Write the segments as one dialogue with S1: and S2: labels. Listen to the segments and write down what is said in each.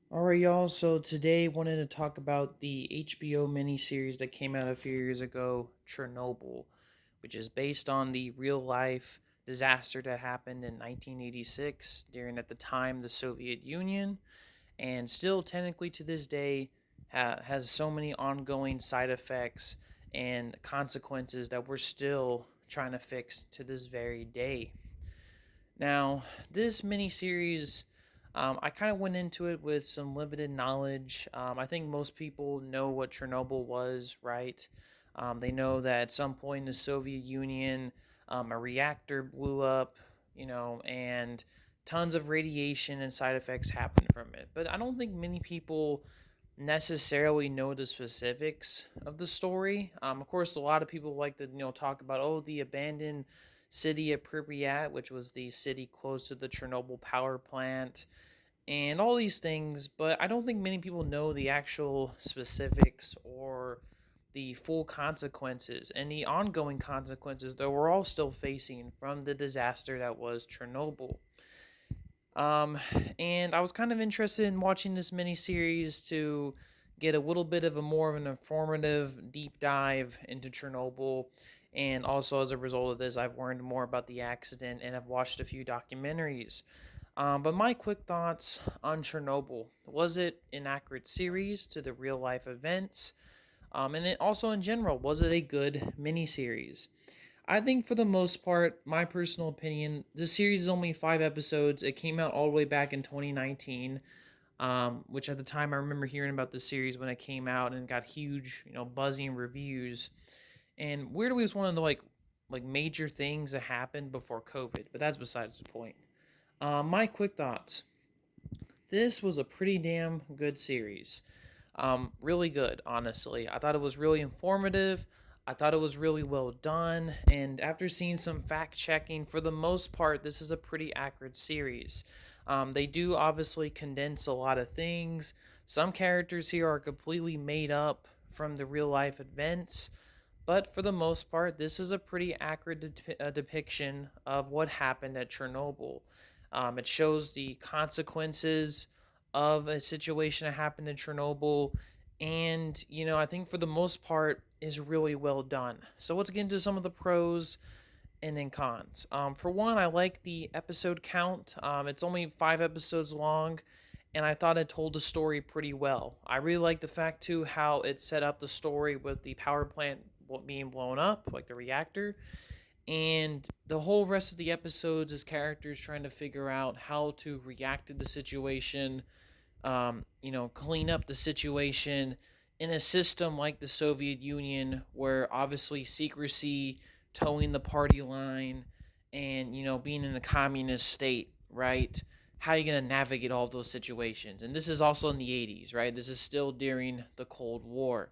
S1: All right, y'all. So today, wanted to talk about the HBO miniseries that came out a few years ago, Chernobyl, which is based on the real life disaster that happened in 1986 during, at the time, the Soviet Union, and still technically to this day has so many ongoing side effects and consequences that we're still trying to fix to this very day. Now, this miniseries, I kind of went into it with some limited knowledge. I think most people know what Chernobyl was, right? They know that at some point in the Soviet Union, a reactor blew up, and tons of radiation and side effects happened from it. But I don't think many people necessarily know the specifics of the story. Of course, a lot of people like to talk about the abandoned city of Pripyat, which was the city close to the Chernobyl power plant, and all these things. But I don't think many people know the actual specifics or the full consequences and the ongoing consequences that we're all still facing from the disaster that was Chernobyl. Um, and I was kind of interested in watching this miniseries to get a little bit of a more of an informative deep dive into Chernobyl. And also, as a result of this, I've learned more about the accident and I've watched a few documentaries. But my quick thoughts on Chernobyl: was it an accurate series to the real life events? And it also, in general, was it a good miniseries? I think for the most part, my personal opinion, the series is only 5 episodes. It came out all the way back in 2019, which at the time I remember hearing about the series when it came out and got huge, buzzing reviews. And weirdly, was one of the like major things that happened before COVID, but that's besides the point. My quick thoughts: this was a pretty damn good series. Really good, honestly. I thought it was really informative. I thought it was really well done. And after seeing some fact checking, for the most part, this is a pretty accurate series. They do obviously condense a lot of things. Some characters here are completely made up from the real life events. But for the most part, this is a pretty accurate depiction of what happened at Chernobyl. It shows the consequences of a situation that happened in Chernobyl, and I think for the most part is really well done. So let's get into some of the pros and then cons. For one, I like the episode count. It's only 5 episodes long, and I thought it told the story pretty well. I really like the fact too how it set up the story with the power plant being blown up, like the reactor, and the whole rest of the episodes is characters trying to figure out how to react to the situation, clean up the situation in a system like the Soviet Union, where obviously secrecy, towing the party line, and being in a communist state, right? How are you gonna navigate all of those situations? And this is also in the 80s, right? This is still during the Cold War.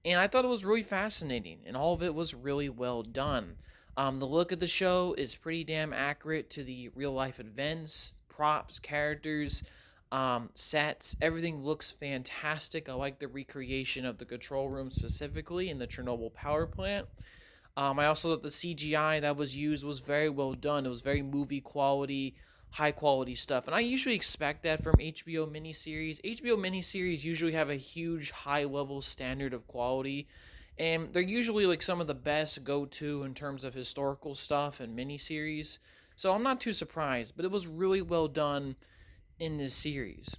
S1: And I thought it was really fascinating, and all of it was really well done. The look of the show is pretty damn accurate to the real life events, props, characters, sets. Everything looks fantastic. I like the recreation of the control room specifically in the Chernobyl power plant. I also thought the CGI that was used was very well done. It was very movie quality, high quality stuff. And I usually expect that from HBO miniseries. HBO miniseries usually have a huge high level standard of quality. And they're usually like some of the best go to in terms of historical stuff and miniseries. So I'm not too surprised, but it was really well done in this series.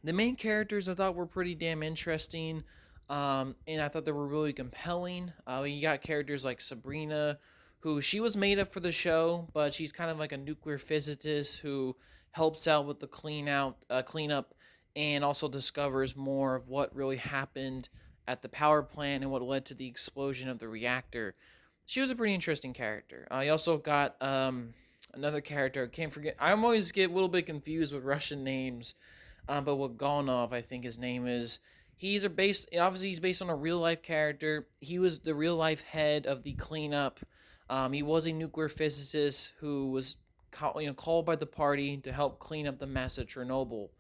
S1: The main characters I thought were pretty damn interesting, and I thought they were really compelling. You got characters like Sabrina, who she was made up for the show, but she's kind of like a nuclear physicist who helps out with the cleanup, and also discovers more of what really happened at the power plant and what led to the explosion of the reactor. She was a pretty interesting character. You also got another character. I can't forget. I always get a little bit confused with Russian names, but what Gonov, I think his name is, he's based on a real life character. He was the real life head of the cleanup. He was a nuclear physicist who was called by the party to help clean up the mess at Chernobyl.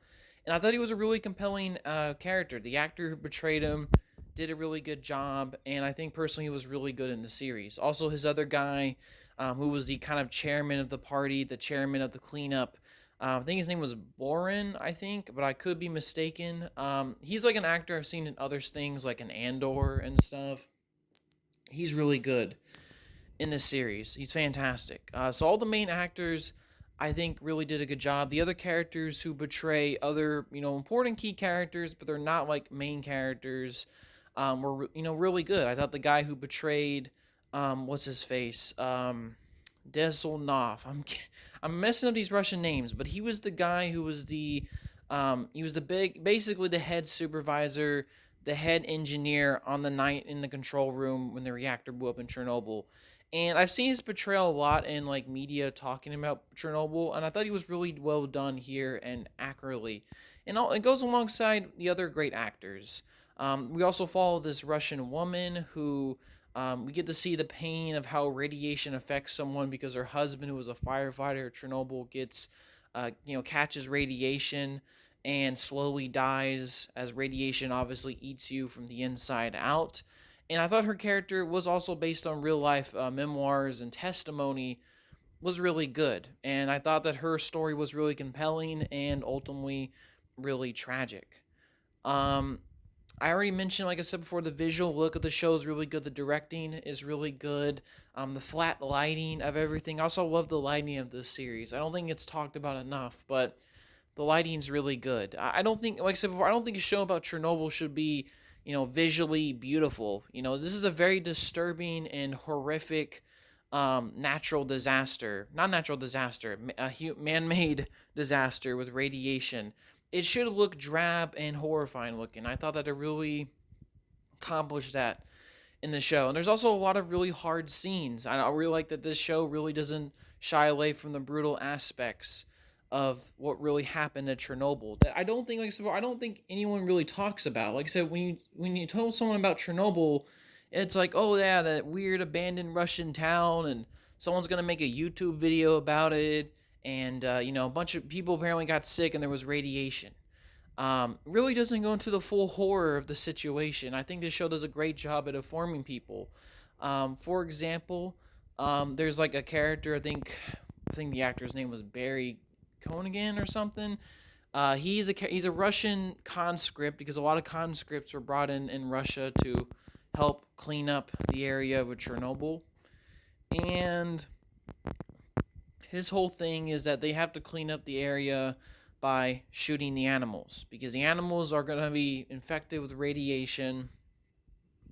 S1: And I thought he was a really compelling character. The actor who portrayed him did a really good job, and I think personally he was really good in the series. Also, his other guy, who was the kind of chairman of the party, the chairman of the cleanup, I think his name was Boren, I think, but I could be mistaken. He's like an actor I've seen in other things, like in Andor and stuff. He's really good in this series. He's fantastic. So all the main actors, I think, really did a good job. The other characters who portray other, important key characters, but they're not like main characters, were really good. I thought the guy who portrayed, what's his face, Desolnov. I'm messing up these Russian names, but he was the guy who was basically the head supervisor, the head engineer on the night in the control room when the reactor blew up in Chernobyl. And I've seen his portrayal a lot in like media talking about Chernobyl, and I thought he was really well done here and accurately. And it goes alongside the other great actors. We also follow this Russian woman who we get to see the pain of how radiation affects someone because her husband, who was a firefighter at Chernobyl, catches radiation and slowly dies as radiation obviously eats you from the inside out. And I thought her character was also based on real life memoirs and testimony was really good. And I thought that her story was really compelling and ultimately really tragic. Um, I already mentioned, like I said before, the visual look of the show is really good. The directing is really good. The flat lighting of everything. I also love the lighting of this series. I don't think it's talked about enough, but the lighting's really good. I don't think, like I said before, I don't think a show about Chernobyl should be, visually beautiful. This is a very disturbing and horrific natural disaster. Not natural disaster, man made disaster with radiation. It should look drab and horrifying looking. I thought that it really accomplished that in the show. And there's also a lot of really hard scenes. I really like that this show really doesn't shy away from the brutal aspects of what really happened at Chernobyl. That I don't think, like I said, I don't think anyone really talks about. Like I said, when you tell someone about Chernobyl, it's like, oh yeah, that weird abandoned Russian town, and someone's gonna make a YouTube video about it, and a bunch of people apparently got sick, and there was radiation. Really doesn't go into the full horror of the situation. I think this show does a great job at informing people. For example, there's like a character. I think the actor's name was Barry Konigan or something. He's a Russian conscript because a lot of conscripts were brought in Russia to help clean up the area of Chernobyl, and his whole thing is that they have to clean up the area by shooting the animals because the animals are going to be infected with radiation,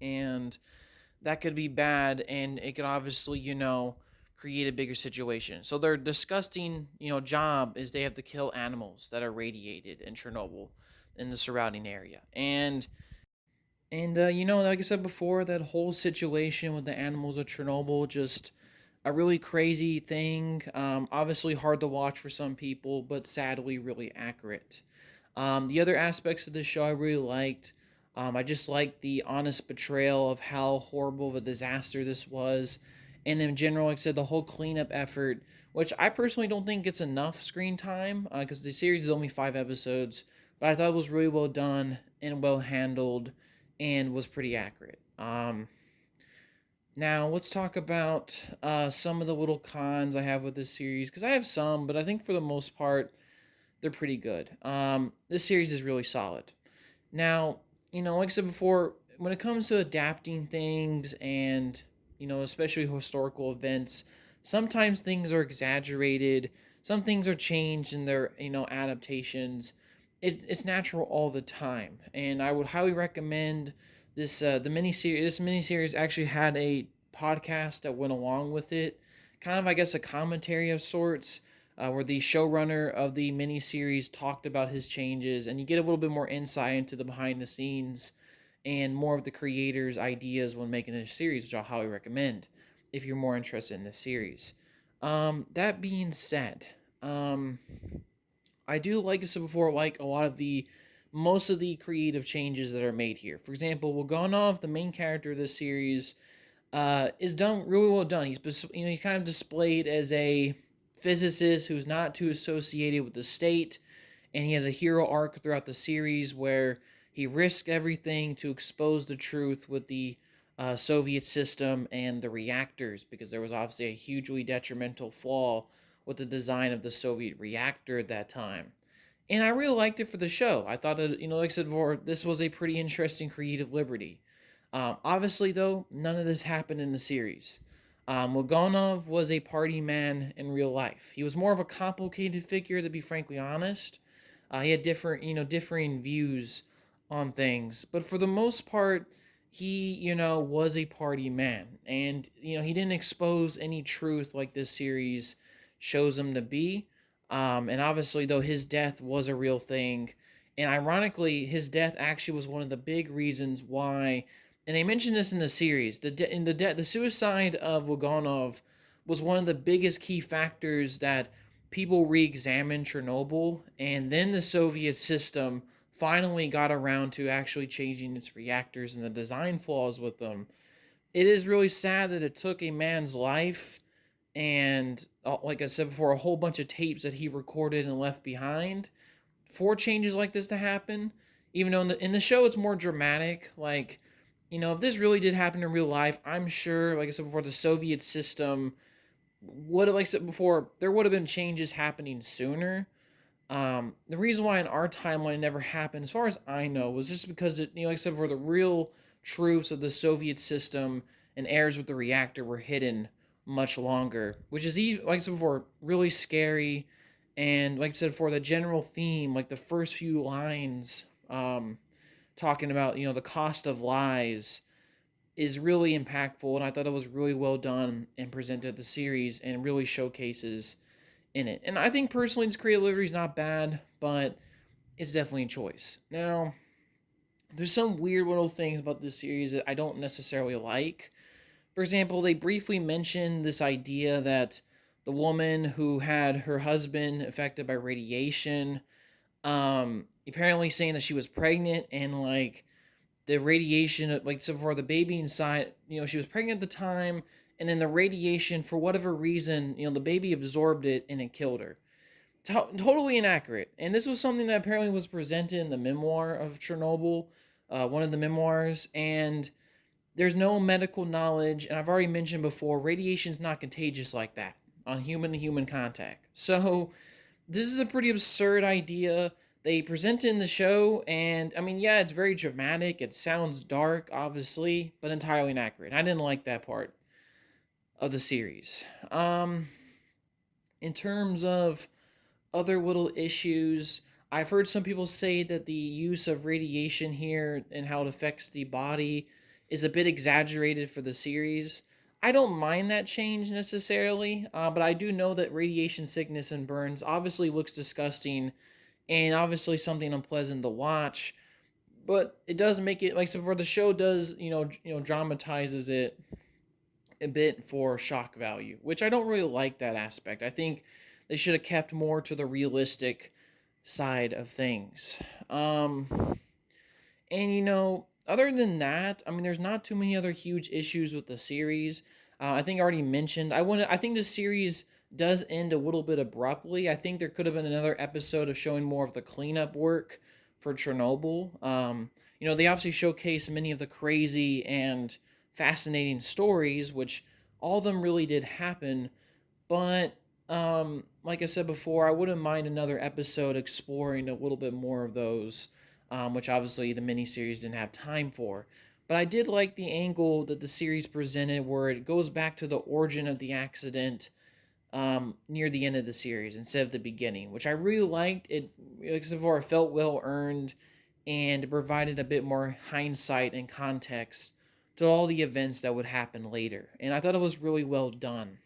S1: and that could be bad, and it could obviously create a bigger situation. So their disgusting job is they have to kill animals that are radiated in Chernobyl in the surrounding area. And like I said before, that whole situation with the animals of Chernobyl, just a really crazy thing. Obviously hard to watch for some people, but sadly really accurate. The other aspects of this show I really liked. I just liked the honest portrayal of how horrible of a disaster this was. And in general, like I said, the whole cleanup effort, which I personally don't think gets enough screen time because the series is only 5 episodes, but I thought it was really well done and well handled and was pretty accurate. Now, let's talk about some of the little cons I have with this series because I have some, but I think for the most part, they're pretty good. This series is really solid. Now, like I said before, when it comes to adapting things and, especially historical events, sometimes things are exaggerated, some things are changed in their, adaptations. It's natural all the time. And I would highly recommend the miniseries. This miniseries actually had a podcast that went along with it, kind of, I guess, a commentary of sorts where the showrunner of the miniseries talked about his changes, and you get a little bit more insight into the behind the scenes and more of the creator's ideas when making this series, which I'll highly recommend if you're more interested in this series. That being said, I do, like I said before, like a lot of the most of the creative changes that are made here. For example, Wagonov, the main character of this series, is done really well done. He's kind of displayed as a physicist who's not too associated with the state, and he has a hero arc throughout the series where he risks everything to expose the truth with the Soviet system and the reactors because there was obviously a hugely detrimental flaw with the design of the Soviet reactor at that time. And I really liked it for the show. I thought that, like I said before, this was a pretty interesting creative liberty. Obviously, though, none of this happened in the series. Loganov was a party man in real life. He was more of a complicated figure, to be frankly honest. He had differing views on things, but for the most part, he, was a party man, and he didn't expose any truth like this series shows him to be. And obviously, though, his death was a real thing, and ironically, his death actually was one of the big reasons why. And they mentioned this in the series. The suicide of Loganov was one of the biggest key factors that people re-examined Chernobyl, and then the Soviet system finally got around to actually changing its reactors and the design flaws with them. It is really sad that it took a man's life and, like I said before, a whole bunch of tapes that he recorded and left behind for changes like this to happen. Even though in the show it's more dramatic, like, if this really did happen in real life, I'm sure, like I said before, the Soviet system would have, like I said before, there would have been changes happening sooner. The reason why in our timeline it never happened, as far as I know, was just because like I said, for the real truths of the Soviet system and errors with the reactor were hidden much longer, which is, like I said before, really scary. And like I said before, the general theme, like the first few lines, talking about the cost of lies, is really impactful, and I thought it was really well done and presented the series and really showcases in it. And I think personally, this creative liberty is not bad, but it's definitely a choice. Now, there's some weird little things about this series that I don't necessarily like. For example, they briefly mentioned this idea that the woman who had her husband affected by radiation, apparently saying that she was pregnant, and like the radiation, like so for the baby inside, she was pregnant at the time, and then the radiation, for whatever reason, the baby absorbed it and it killed her. Totally inaccurate. And this was something that apparently was presented in the memoir of Chernobyl, one of the memoirs, and there's no medical knowledge. And I've already mentioned before, radiation's not contagious like that on human to human contact. So this is a pretty absurd idea they present in the show, and I mean, yeah, it's very dramatic, it sounds dark, obviously, but entirely inaccurate. I didn't like that part of the series. In terms of other little issues, I've heard some people say that the use of radiation here and how it affects the body is a bit exaggerated for the series. I don't mind that change necessarily, but I do know that radiation sickness and burns obviously looks disgusting and obviously something unpleasant to watch. But it does make it, like, so for the show does dramatizes it a bit for shock value, which I don't really like that aspect. I think they should have kept more to the realistic side of things. And other than that, I mean, there's not too many other huge issues with the series. I think I already mentioned. I think the series does end a little bit abruptly. I think there could have been another episode of showing more of the cleanup work for Chernobyl. They obviously showcase many of the crazy and fascinating stories, which all of them really did happen. But like I said before, I wouldn't mind another episode exploring a little bit more of those, which obviously the miniseries didn't have time for. But I did like the angle that the series presented, where it goes back to the origin of the accident near the end of the series instead of the beginning, which I really liked. It, except for it felt well earned, and it provided a bit more hindsight and context to all the events that would happen later. And I thought it was really well done.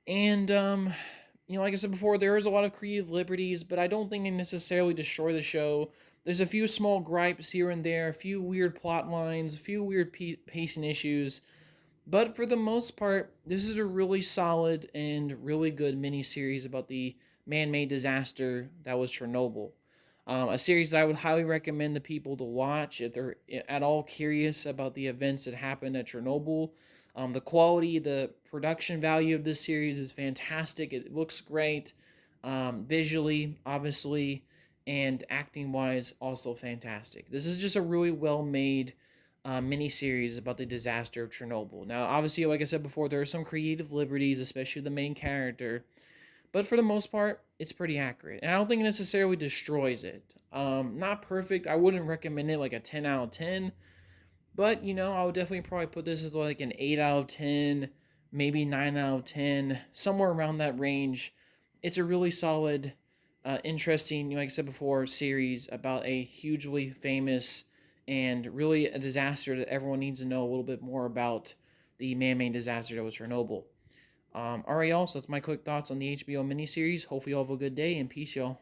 S1: And like I said before, there is a lot of creative liberties, but I don't think they necessarily destroy the show. There's a few small gripes here and there, a few weird plot lines, a few weird pacing issues, but for the most part, this is a really solid and really good miniseries about the man-made disaster that was Chernobyl. A series that I would highly recommend to people to watch if they're at all curious about the events that happened at Chernobyl. The quality, the production value of this series is fantastic. It looks great, visually, obviously, and acting wise, also fantastic. This is just a really well made miniseries about the disaster of Chernobyl. Now, obviously, like I said before, there are some creative liberties, especially the main character, but for the most part, it's pretty accurate. And I don't think it necessarily destroys it. Not perfect. I wouldn't recommend it like a 10 out of 10, but I would definitely probably put this as like an 8 out of 10, maybe 9 out of 10, somewhere around that range. It's a really solid, interesting, like I said before, series about a hugely famous and really a disaster that everyone needs to know a little bit more about, the man-made disaster that was Chernobyl. All right, y'all. So that's my quick thoughts on the HBO miniseries. Hopefully, you all have a good day and peace, y'all.